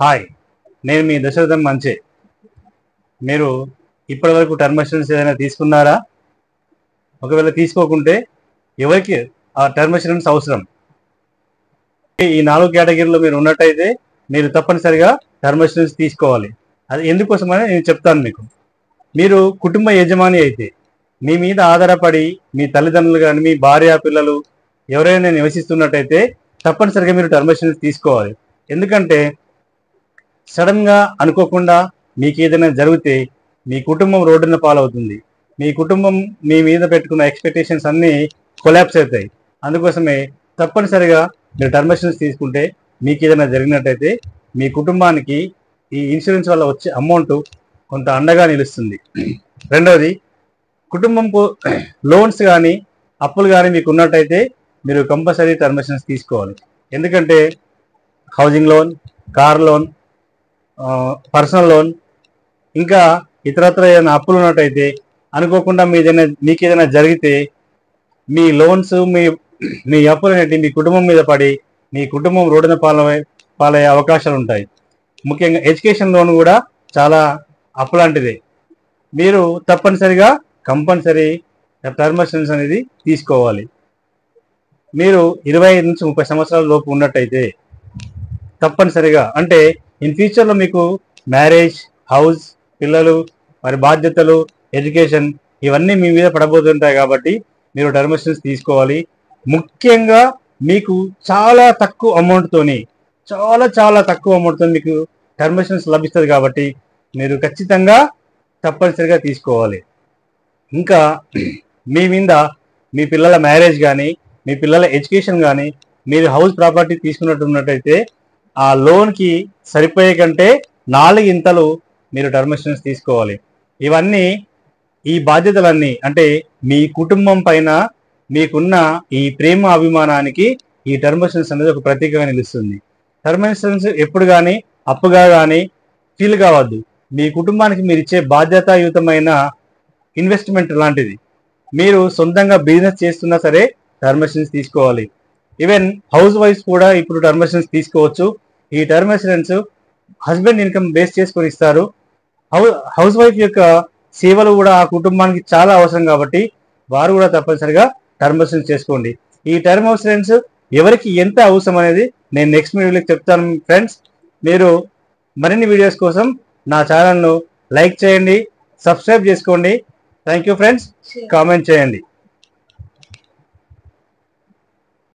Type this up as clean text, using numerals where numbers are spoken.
Hi, నేను మీ దశరథం మంచే. మీరు ఇప్పటివరకు టర్మ్ ఇన్సూరెన్స్ ఏదైనా తీసుకున్నారా? ఒకవేళ తీసుకోకుంటే ఎవరికి ఆ టర్మ్ ఇన్సూరెన్స్ అవసరం? ఈ 4 కేటగిరీలో మీరు ఉన్నట్టయితే మీరు తప్పనిసరిగా టర్మ్ ఇన్సూరెన్స్ తీసుకోవాలి. అది ఎందుకోసమని నేను చెప్తాను మీకు. మీరు కుటుంబ యజమాని అయితే మీ మీద ఆధారపడి మీ తల్లిదండ్రులు కానీ మీ భార్య పిల్లలు ఎవరైనా నివసిస్తున్నట్టయితే తప్పనిసరిగా మీరు టర్మ్ ఇన్సూరెన్స్ తీసుకోవాలి. ఎందుకంటే సడన్గా అనుకోకుండా మీకు ఏదైనా జరిగితే మీ కుటుంబం రోడ్డున పాలవుతుంది. మీ కుటుంబం మీ మీద పెట్టుకున్న ఎక్స్పెక్టేషన్స్ అన్నీ కొలాప్స్ అవుతాయి. అందుకోసమే తప్పనిసరిగా మీరు టర్మ్ ఇన్సూరెన్స్ తీసుకుంటే మీకు ఏదైనా జరిగినట్టయితే మీ కుటుంబానికి ఈ ఇన్సూరెన్స్ వల్ల వచ్చే అమౌంట్ కొంత అండగా నిలుస్తుంది. రెండవది, కుటుంబంకు లోన్స్ కానీ అప్పులు కానీ మీకు ఉన్నట్టయితే మీరు కంపల్సరీ టర్మ్ ఇన్సూరెన్స్ తీసుకోవాలి. ఎందుకంటే housing loan, car loan, personal loan, ఇంకా ఇతరత్ర ఏదైనా అప్పులు ఉన్నట్టయితే అనుకోకుండా మీకు ఏదైనా జరిగితే మీ లోన్స్ మీ అప్పులు అనేవి మీ కుటుంబం మీద పడి మీ కుటుంబం రోడ్డున పాలయ్యే అవకాశాలు ఉంటాయి. ముఖ్యంగా ఎడ్యుకేషన్ లోన్ కూడా చాలా అప్పు లాంటిదే. మీరు తప్పనిసరిగా కంపల్సరీ టర్మ్ ఇన్సూరెన్స్ అనేది తీసుకోవాలి. మీరు 25 నుంచి 30 సంవత్సరాల లోపు ఉన్నట్టయితే తప్పనిసరిగా, అంటే ఇన్ ఫ్యూచర్లో మీకు మ్యారేజ్, హౌస్, పిల్లలు, వారి బాధ్యతలు, ఎడ్యుకేషన్ ఇవన్నీ మీ మీద పడబోతుంటాయి కాబట్టి మీరు టర్మ్ ఇన్సూరెన్స్ తీసుకోవాలి. ముఖ్యంగా మీకు చాలా తక్కువ అమౌంట్తోని మీకు టర్మ్ ఇన్సూరెన్స్ లభిస్తుంది కాబట్టి మీరు ఖచ్చితంగా తప్పనిసరిగా తీసుకోవాలి. ఇంకా మీ మీద మీ పిల్లల మ్యారేజ్ కానీ మీ పిల్లల ఎడ్యుకేషన్ కానీ మీరు హౌస్ ప్రాపర్టీ తీసుకున్నట్టున్నట్టయితే ఆ లోన్కి సరిపోయే కంటే 4 ఇంతలు మీరు టర్మ్ ఇన్సూరెన్స్ తీసుకోవాలి. ఈ బాధ్యతలన్నీ అంటే మీ కుటుంబం పైన మీకున్న ఈ ప్రేమ అభిమానానికి ఈ టర్మ్ ఇన్సూరెన్స్ అనేది ఒక ప్రతీకగా నిలుస్తుంది. టర్మ్ ఇన్సూరెన్స్ ఎప్పుడు కానీ అప్పుగా కానీ ఫీల్ కావద్దు. మీ కుటుంబానికి మీరు ఇచ్చే బాధ్యతాయుతమైన ఇన్వెస్ట్మెంట్ లాంటిది. మీరు సొంతంగా బిజినెస్ చేస్తున్నా సరే టర్మ్ ఇన్సూరెన్స్ తీసుకోవాలి. ఈవెన్ హౌస్ వైఫ్స్ కూడా ఇప్పుడు టర్మ్ ఇన్సూరెన్స్ తీసుకోవచ్చు. ఈ term insurance husband income base చేసుకొని ఇస్తారు. హౌస్ వైఫ్ యొక్క సేవలు కూడా ఆ కుటుంబానికి చాలా అవసరం కాబట్టి వారు కూడా తప్పనిసరిగా టర్మ్ ఇన్సూరెన్స్ చేసుకోండి. ఈ టర్మ్ ఇన్సూరెన్స్ ఎవరికి ఎంత అవసరం అనేది నేను నెక్స్ట్ వీడియోలో చెప్తాను. ఫ్రెండ్స్, మీరు మరిన్ని వీడియోస్ కోసం నా ఛానల్ను లైక్ చేయండి, సబ్స్క్రైబ్ చేసుకోండి. Thank you friends. కామెంట్ చేయండి.